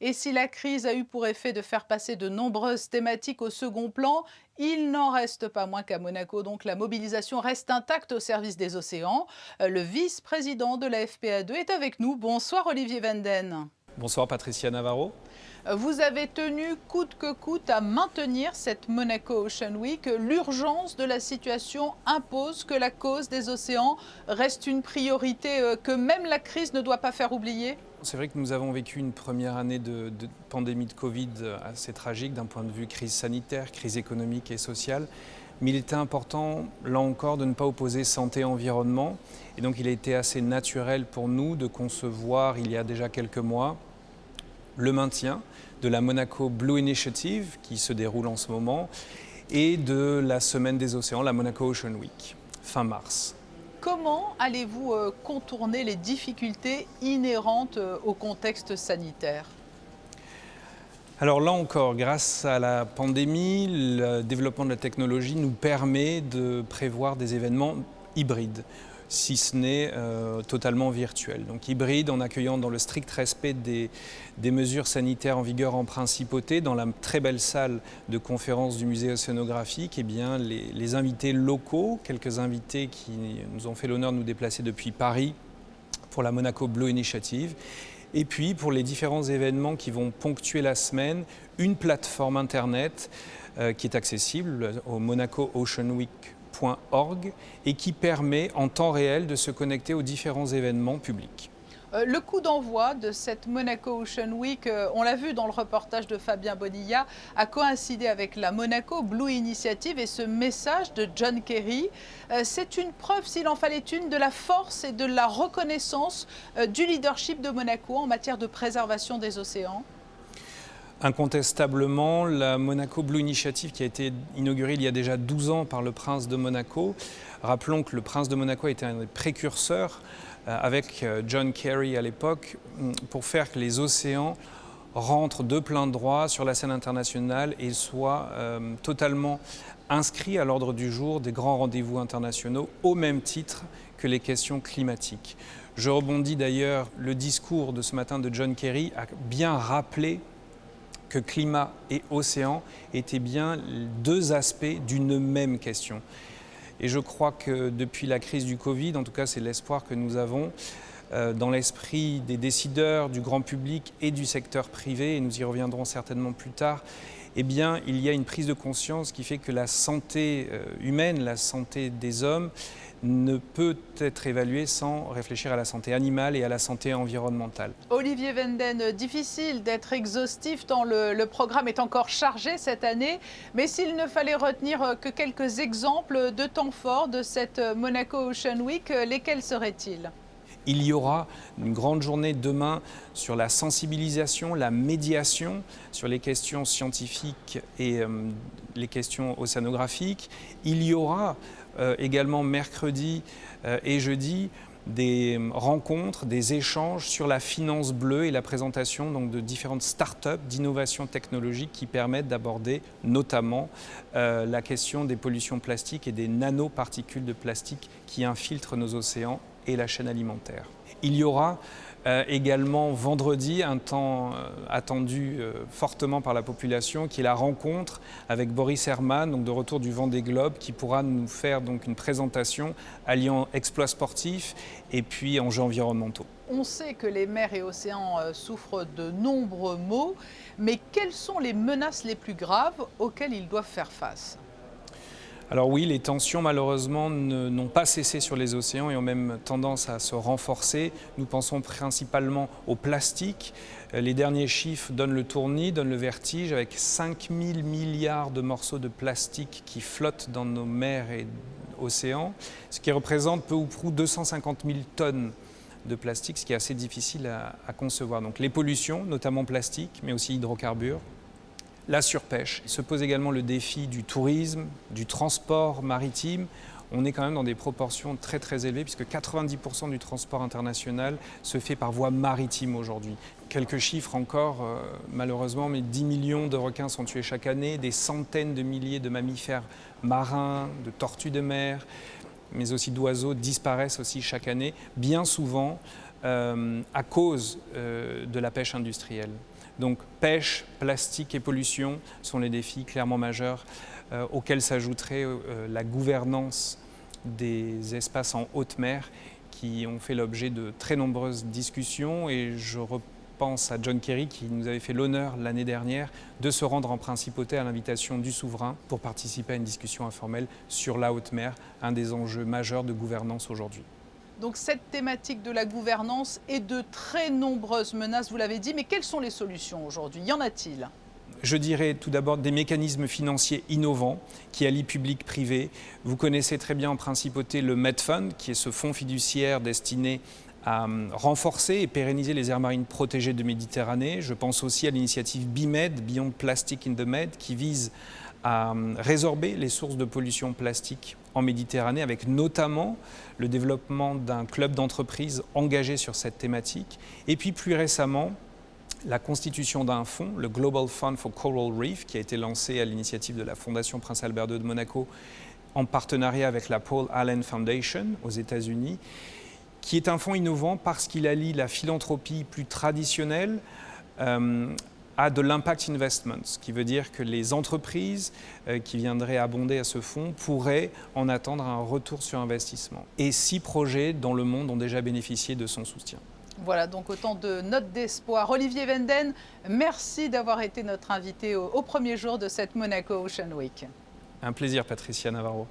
Et si la crise a eu pour effet de faire passer de nombreuses thématiques au second plan, il n'en reste pas moins qu'à Monaco, donc la mobilisation reste intacte au service des océans. Le vice-président de la FPA2 est avec nous. Bonsoir Olivier Vanden. Bonsoir Patricia Navarro. Vous avez tenu coûte que coûte à maintenir cette Monaco Ocean Week. L'urgence de la situation impose que la cause des océans reste une priorité que même la crise ne doit pas faire oublier. C'est vrai que nous avons vécu une première année de pandémie de Covid assez tragique d'un point de vue crise sanitaire, crise économique et sociale. Mais il était important, là encore, de ne pas opposer santé et environnement. Et donc il a été assez naturel pour nous de concevoir, il y a déjà quelques mois, le maintien de la Monaco Blue Initiative qui se déroule en ce moment et de la Semaine des océans, la Monaco Ocean Week, fin mars. Comment allez-vous contourner les difficultés inhérentes au contexte sanitaire ? Alors là encore, grâce à la pandémie, le développement de la technologie nous permet de prévoir des événements hybrides, si ce n'est totalement virtuels. Donc hybride en accueillant dans le strict respect des mesures sanitaires en vigueur en principauté, dans la très belle salle de conférence du musée océanographique, eh bien, les invités locaux, quelques invités qui nous ont fait l'honneur de nous déplacer depuis Paris pour la Monaco Blue Initiative. Et puis, pour les différents événements qui vont ponctuer la semaine, une plateforme internet qui est accessible au monacooceanweek.org et qui permet en temps réel de se connecter aux différents événements publics. Le coup d'envoi de cette Monaco Ocean Week, on l'a vu dans le reportage de Fabien Bonilla, a coïncidé avec la Monaco Blue Initiative et ce message de John Kerry. C'est une preuve, s'il en fallait une, de la force et de la reconnaissance du leadership de Monaco en matière de préservation des océans. Incontestablement, la Monaco Blue Initiative qui a été inaugurée il y a déjà 12 ans par le prince de Monaco. Rappelons que le prince de Monaco était un des précurseurs avec John Kerry à l'époque pour faire que les océans rentrent de plein droit sur la scène internationale et soient totalement inscrits à l'ordre du jour des grands rendez-vous internationaux au même titre que les questions climatiques. Je rebondis d'ailleurs, le discours de ce matin de John Kerry a bien rappelé que climat et océan étaient bien deux aspects d'une même question. Et je crois que depuis la crise du Covid, en tout cas c'est l'espoir que nous avons dans l'esprit des décideurs, du grand public et du secteur privé, et nous y reviendrons certainement plus tard, eh bien il y a une prise de conscience qui fait que la santé humaine, la santé des hommes, ne peut être évaluée sans réfléchir à la santé animale et à la santé environnementale. Olivier Venden, difficile d'être exhaustif tant le programme est encore chargé cette année, mais s'il ne fallait retenir que quelques exemples de temps forts de cette Monaco Ocean Week, lesquels seraient-ils ? Il y aura une grande journée demain sur la sensibilisation, la médiation, sur les questions scientifiques et les questions océanographiques. Il y aura également mercredi et jeudi des rencontres, des échanges sur la finance bleue et la présentation donc, de différentes start-up d'innovation technologique qui permettent d'aborder notamment la question des pollutions plastiques et des nanoparticules de plastique qui infiltrent nos océans et la chaîne alimentaire. Il y aura également vendredi un temps attendu fortement par la population qui est la rencontre avec Boris Herman, donc de retour du Vendée Globe, qui pourra nous faire donc une présentation alliant exploits sportifs et puis enjeux environnementaux. On sait que les mers et océans souffrent de nombreux maux, mais quelles sont les menaces les plus graves auxquelles ils doivent faire face ? Alors oui, les tensions malheureusement n'ont pas cessé sur les océans et ont même tendance à se renforcer. Nous pensons principalement au plastique. Les derniers chiffres donnent le tournis, donnent le vertige, avec 5 000 milliards de morceaux de plastique qui flottent dans nos mers et océans, ce qui représente peu ou prou 250 000 tonnes de plastique, ce qui est assez difficile à concevoir. Donc les pollutions, notamment plastique, mais aussi hydrocarbures. La surpêche. Se pose également le défi du tourisme, du transport maritime. On est quand même dans des proportions très très élevées puisque 90% du transport international se fait par voie maritime aujourd'hui. Quelques chiffres encore, malheureusement, mais 10 millions de requins sont tués chaque année, des centaines de milliers de mammifères marins, de tortues de mer, mais aussi d'oiseaux disparaissent aussi chaque année, bien souvent à cause de la pêche industrielle. Donc pêche, plastique et pollution sont les défis clairement majeurs auxquels s'ajouterait la gouvernance des espaces en haute mer qui ont fait l'objet de très nombreuses discussions, et je repense à John Kerry qui nous avait fait l'honneur l'année dernière de se rendre en principauté à l'invitation du souverain pour participer à une discussion informelle sur la haute mer, un des enjeux majeurs de gouvernance aujourd'hui. Donc cette thématique de la gouvernance et de très nombreuses menaces, vous l'avez dit, mais quelles sont les solutions aujourd'hui? Y en a-t-il? Je dirais tout d'abord des mécanismes financiers innovants qui allient public-privé. Vous connaissez très bien en principauté le Medfund, qui est ce fonds fiduciaire destiné à renforcer et pérenniser les aires marines protégées de Méditerranée. Je pense aussi à l'initiative BIMED, Beyond Plastic in the Med, qui vise à résorber les sources de pollution plastique en Méditerranée, avec notamment le développement d'un club d'entreprises engagé sur cette thématique. Et puis plus récemment, la constitution d'un fonds, le Global Fund for Coral Reef, qui a été lancé à l'initiative de la Fondation Prince Albert II de Monaco en partenariat avec la Paul Allen Foundation aux États-Unis, qui est un fonds innovant parce qu'il allie la philanthropie plus traditionnelle à de l'impact investment, ce qui veut dire que les entreprises qui viendraient abonder à ce fonds pourraient en attendre un retour sur investissement. Et 6 projets dans le monde ont déjà bénéficié de son soutien. Voilà, donc autant de notes d'espoir. Olivier Wenden, merci d'avoir été notre invité au premier jour de cette Monaco Ocean Week. Un plaisir, Patricia Navarro.